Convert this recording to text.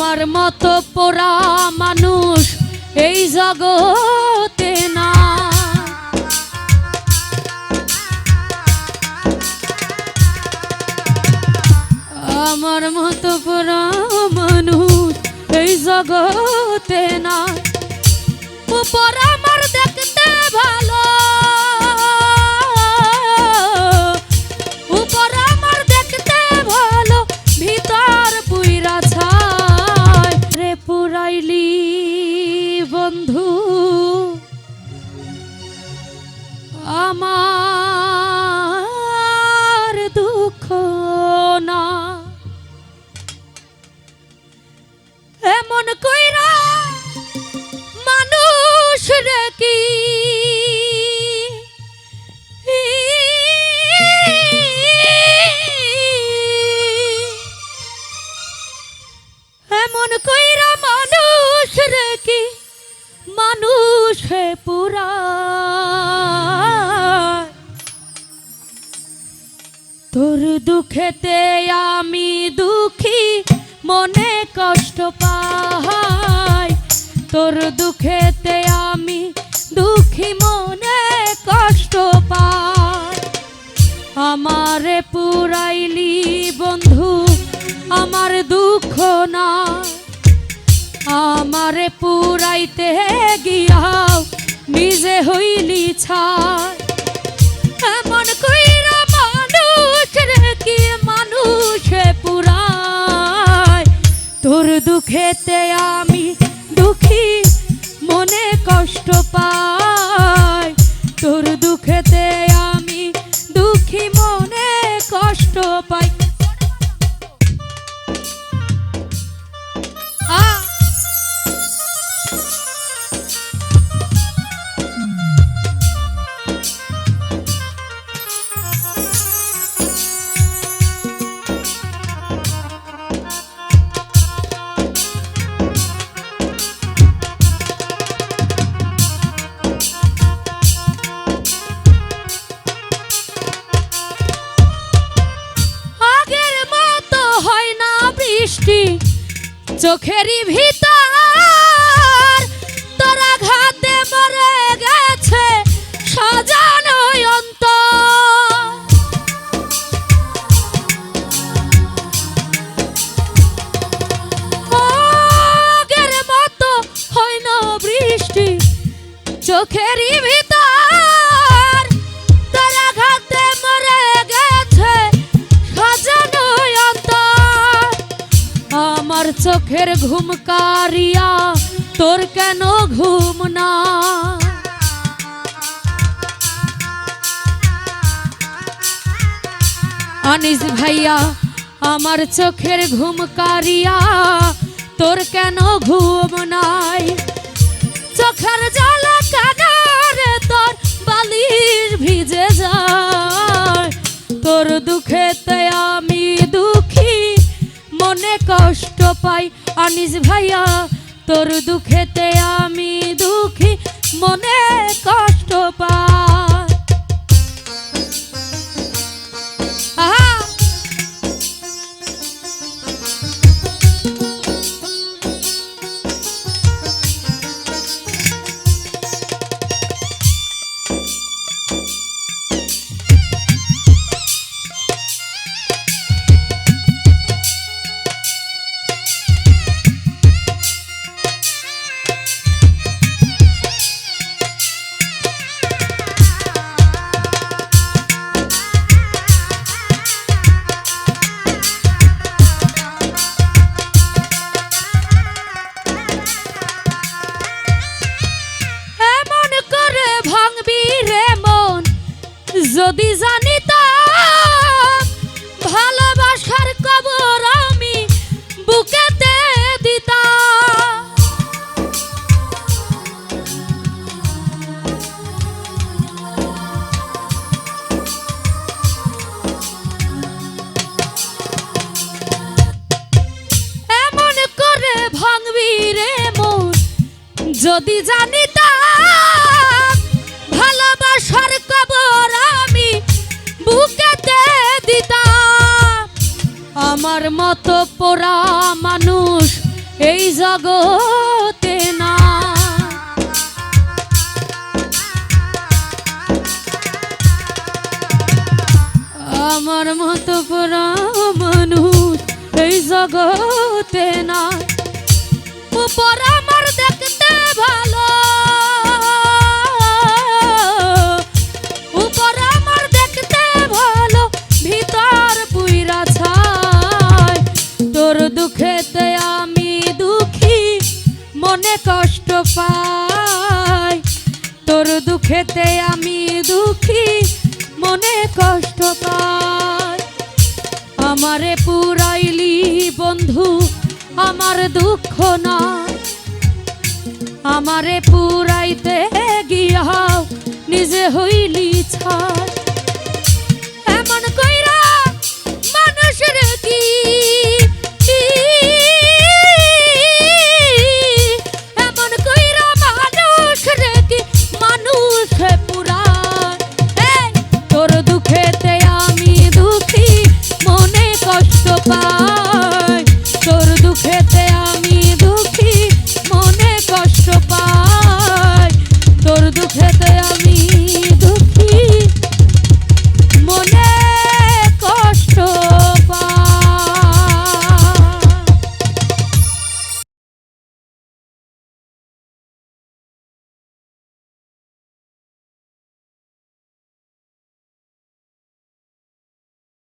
আমার মতো পোড়া মানুষ এই জগতে না। আমার মতো পোড়া মানুষ এই জগতে না। উপর আমার দেখতে ভালো, উপর আমার দেখতে ভালো, ভিতর পুইরা ছাই রে পুরাইলি বন্ধু আমার দুঃখ না। এমন কইরা মানুষ রে কি এমন কইরা মানুষ রে কি মানুষ হে পুরা। তোর দুঃখেতে আমি দুঃখী মনে কষ্ট পাই, তোর দুঃখেতে আমি দুঃখী মনে কষ্ট পাই। আমারে পুরাইলি বন্ধু আমার দুঃখ না। আমারে পুরাইতে গিয়াও নিজে হইলি ছাই। এমন কইরা মানুষ রে কি মানুষে পুরায়। তোর দুঃখেতে আমি দুঃখী মনে কষ্ট পাই, তোর দুঃখেতে আমি দুঃখী মনে কষ্ট পাই। চোখেরই ভিতর তোরা ঘাতে মরে গেছে সাজানো অন্তর। আগের মতো হয় না বৃষ্টি, চোখেরই ভিতর তোরা ঘাতে মরে গেছে সাজানো অন্তর। আমার চোখের ঘুম কারিয়া তোর কেন ঘুম না। আনিস ভাইয়া আমার চোখের ঘুম কারিয়া তোর কেন ঘুম নাই। চোখের জ্বালা কাদারে তোর বালিশ ভিজে যায়। তোর দুঃখেতে আমি দুঃখী মনে কষ্ট পাই। আনিস ভাইয়া তোর দুঃখেতে আমি দুঃখী মনে কষ্ট পাই। যদি জানিতাম ভালোবাসার কবর আমি বুকেতে দিতাম। এমন করে ভাঙবি রে মন যদি জানিতাম ভালোবাসার কবর আমি বুকেতে দিতাম। আমার মতো পোড়া মানুষ এই জগতে না। আমার মতো পোড়া মানুষ এই জগতে না। উপর আমার দেখতে ভালো, উপর আমার দেখতে ভালো, ভিতর পুইরা ছাই। তোর দুঃখেতে আমি দুঃখী, মনে কষ্ট পাই। তোর দুঃখেতে আমি দুঃখী, মনে কষ্ট পাই। আমারে পুরাইলি বন্ধু আমার দুঃখ না, আমারে পুরাইতে গিয়াও নিজে হইলি ছাই।